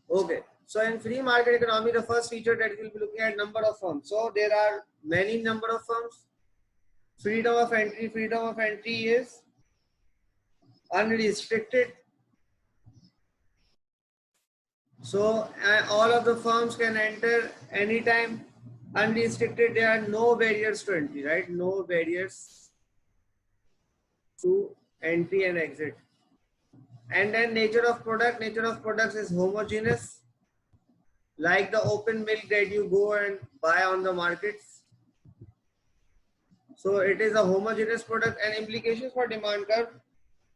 Okay. So in free market economy, the first feature that we'll be looking at number of firms. So there are many number of firms. Freedom of entry. Freedom of entry is unrestricted. So all of the firms can enter anytime. Unrestricted. There are no barriers to entry, right? No barriers to entry and exit. And then nature of product. Nature of products is homogeneous, like the open milk that you go and buy on the markets. So it is a homogeneous product. And implications for demand curve.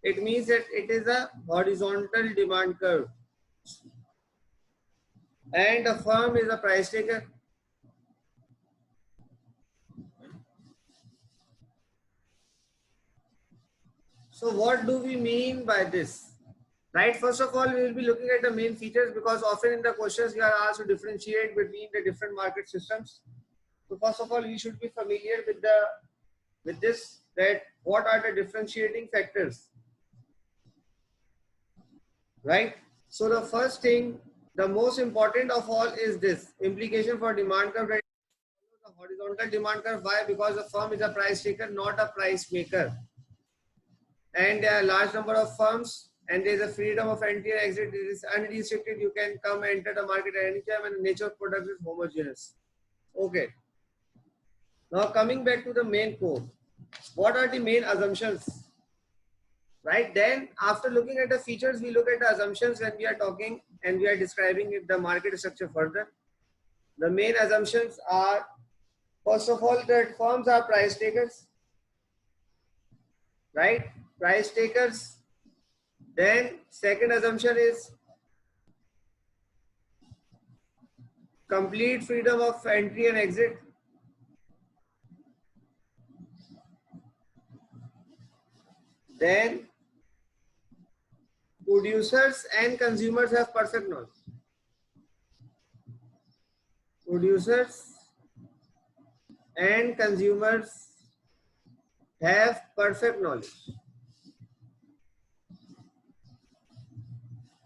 It means that it is a horizontal demand curve. And the firm is a price taker. So what do we mean by this? Right, first of all, we will be looking at the main features, because often in the questions we are asked to differentiate between the different market systems. So first of all, we should be familiar with this, that what are the differentiating factors, right? So the first thing, the most important of all is this implication for demand curve. The horizontal demand curve. Why? Because the firm is a price taker, not a price maker. And there are a large number of firms, and there is a freedom of entry and exit. It is unrestricted. You can come and enter the market at any time, and the nature of product is homogeneous. Okay. Now coming back to the main code, what are the main assumptions? Right. Then after looking at the features, we look at the assumptions when we are talking and we are describing the market structure further. The main assumptions are, first of all, that firms are price takers. Right. Price takers. Then second assumption is complete freedom of entry and exit. Then producers and consumers have perfect knowledge. Producers and consumers have perfect knowledge.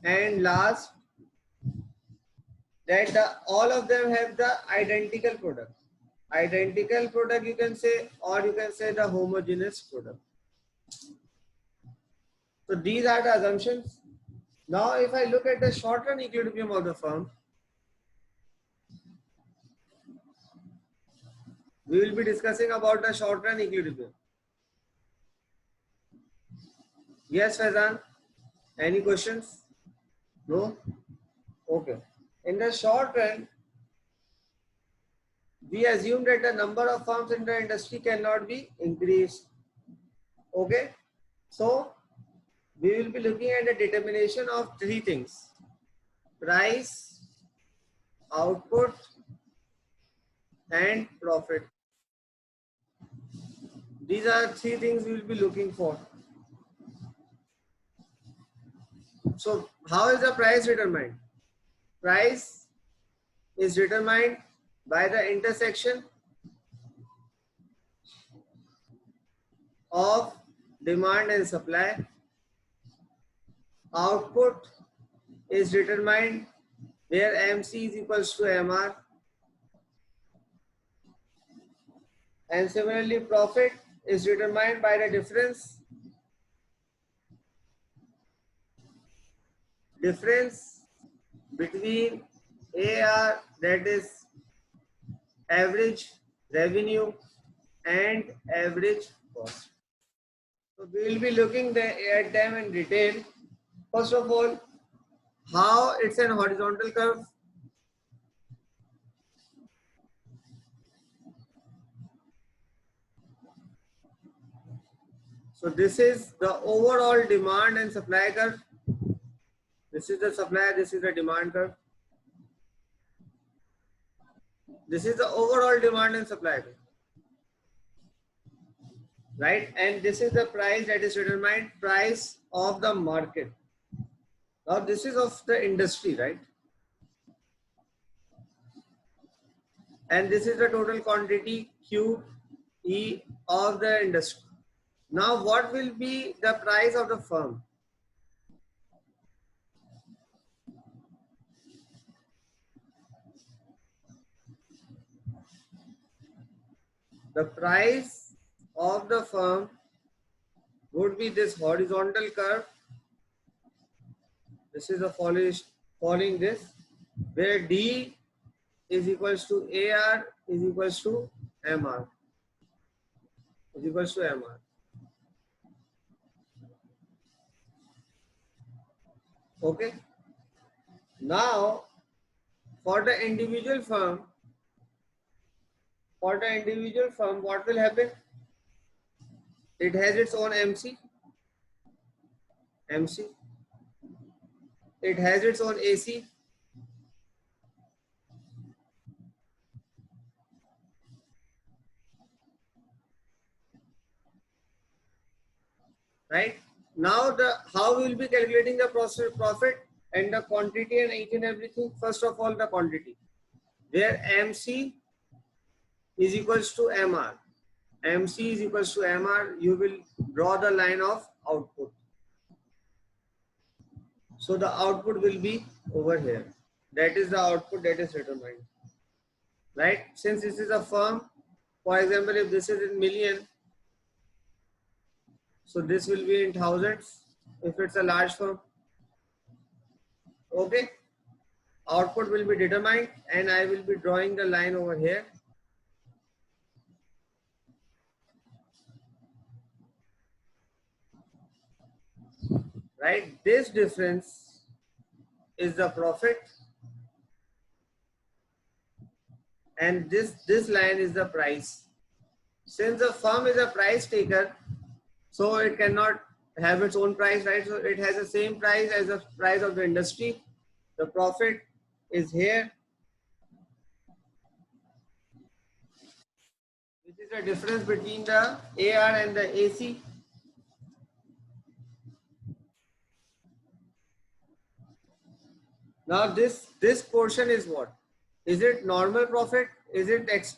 And last, that all of them have the identical product. Identical product you can say, or you can say the homogeneous product. So these are the assumptions. Now if I look at the short run equilibrium of the firm, we will be discussing about the short run equilibrium. Yes, Faizan? Any questions? No? Okay. In the short run, we assume that the number of firms in the industry cannot be increased. Okay. So we will be looking at the determination of three things: price, output, and profit. These are three things we will be looking for. So how is the price determined? Price is determined by the intersection of demand and supply. Output is determined where MC is equals to MR. And similarly, profit is determined by the difference between AR, that is average revenue, and average cost. So we will be looking at them in detail. First of all, how it's an horizontal curve. So this is the overall demand and supply curve. This is the supply, this is the demand curve. This is the overall demand and supply curve. Right? And this is the price that is determined, price of the market. Now this is of the industry, right? And this is the total quantity QE of the industry. Now what will be the price of the firm? the price of the firm would be this horizontal curve. This is the following this, where D is equals to AR is equals to MR is equals to MR. Okay. Now for the individual firm, what will happen? It has its own MC. It has its own AC. Right? Now how we will be calculating the profit and the quantity and each and everything. First of all, the quantity, where MC is equals to MR. MC is equals to MR. You will draw the line of output. So the output will be over here. That is the output that is determined. Right? Since this is a firm, for example, if this is in million, so this will be in thousands if it's a large firm. Okay. Output will be determined and I will be drawing the line over here. Right? This difference is the profit and this line is the price. Since the firm is a price taker, so it cannot have its own price, right? So it has the same price as the price of the industry. The profit is here, which is the difference between the AR and the AC. Now this portion is what? Is it normal profit? Is it X?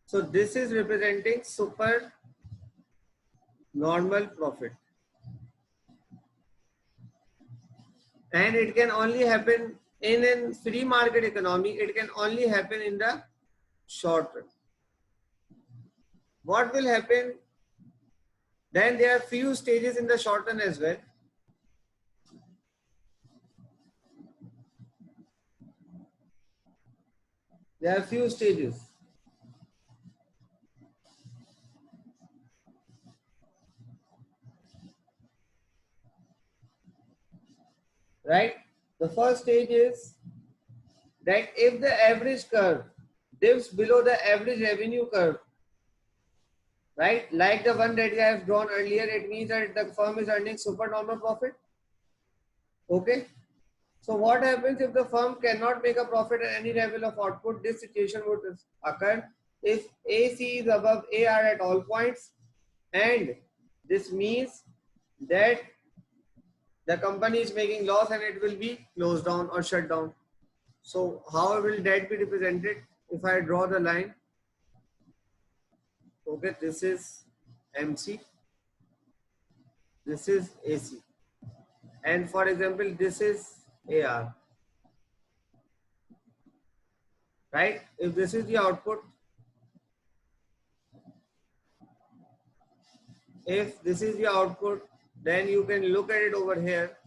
So this is representing super normal profit. And it can only happen in a free market economy. It can only happen in the short run. What will happen? Then there are few stages in the short run as well. There are few stages. Right? The first stage is that if the average curve dips below the average revenue curve, right? Like the one that I have drawn earlier, it means that the firm is earning supernormal profit. Okay. So what happens if the firm cannot make a profit at any level of output? This situation would occur if AC is above AR at all points, and this means that the company is making loss and it will be closed down or shut down. So how will that be represented? If I draw the line, okay, this is MC, this is AC, and for example, this is AR, right? If this is the output, if this is the output, then you can look at it over here.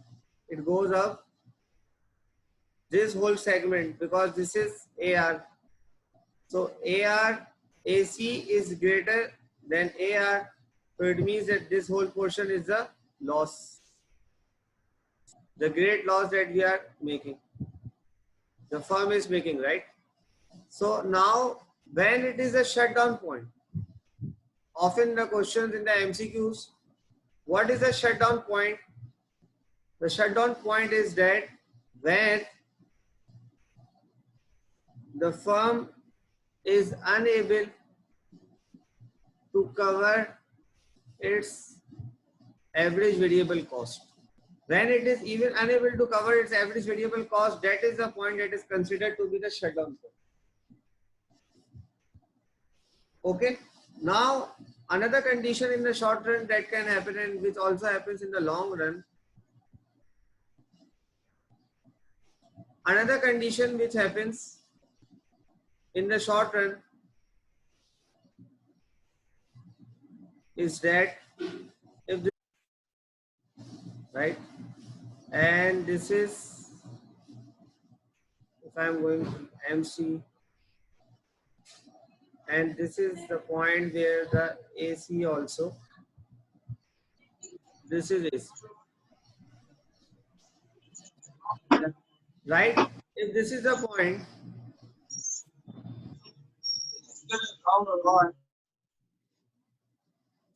It goes up this whole segment because this is AR. So AR, AC is greater than AR. So it means that this whole portion is a loss. The great loss that we are making. The firm is making, right? So now when it is a shutdown point, often the questions in the MCQs, what is the shutdown point? The shutdown point is that when the firm is unable to cover its average variable cost. When it is even unable to cover its average variable cost, that is the point that is considered to be the shutdown point. Okay. Now, another condition in the short run that can happen and which also happens in the long run. Another condition which happens in the short run is that if this, right, and this is, if I'm going to MC, and this is the point where the AC also, this is AC, right? If this is the point,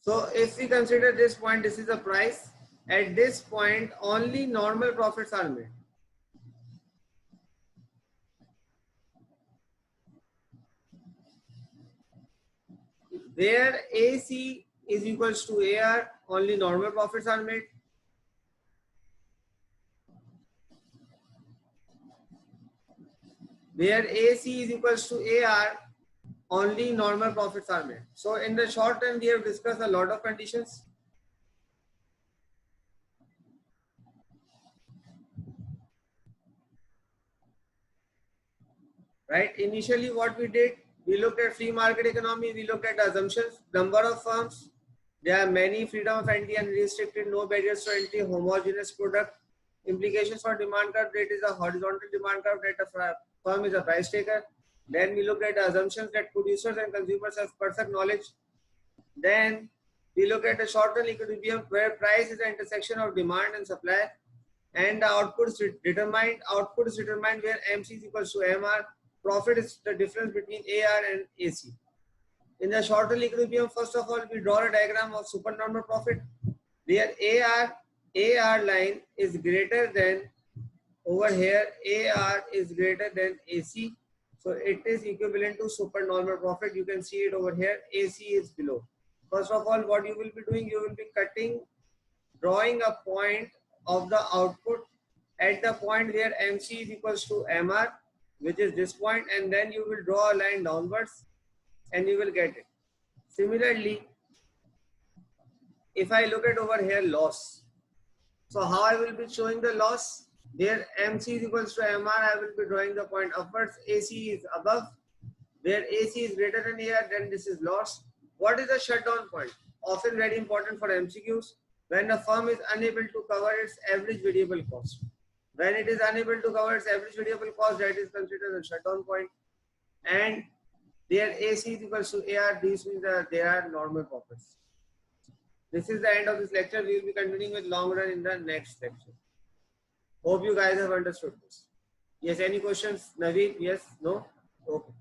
so if we consider this point, this is the price. At this point, only normal profits are made. Where AC is equals to AR, only normal profits are made. Where AC is equals to AR, only normal profits are made. So in the short term, we have discussed a lot of conditions. Right? Initially, what we did, we looked at free market economy, we looked at the assumptions, number of firms, there are many, freedom of entry and restricted, no barriers to entry, homogeneous product, implications for demand curve, that is a horizontal demand curve, that a firm is a price taker. Then we looked at the assumptions that producers and consumers have perfect knowledge. Then we look at the short-term equilibrium where price is the intersection of demand and supply, and the output is determined. Output is determined where MC is equals to MR. Profit is the difference between AR and AC. In the short-term equilibrium, first of all, we draw a diagram of supernormal profit where AR line is greater than, over here AR is greater than AC. So it is equivalent to supernormal profit. You can see it over here. AC is below. First of all, what you will be doing, you will be drawing a point of the output at the point where MC is equals to MR, which is this point, and then you will draw a line downwards and you will get it. Similarly, if I look at over here loss, so how I will be showing the loss? Where MC is equals to MR, I will be drawing the point upwards. AC is above. Where AC is greater than AR, then this is loss. What is the shutdown point? Often very important for MCQs. When a firm is unable to cover its average variable cost. When it is unable to cover its average variable cost, that is considered a shutdown point. And their AC is equals to AR, this means that they are normal profits. This is the end of this lecture. We will be continuing with long run in the next lecture. Hope you guys have understood this. Yes, any questions? Naveen? Yes? No? Okay.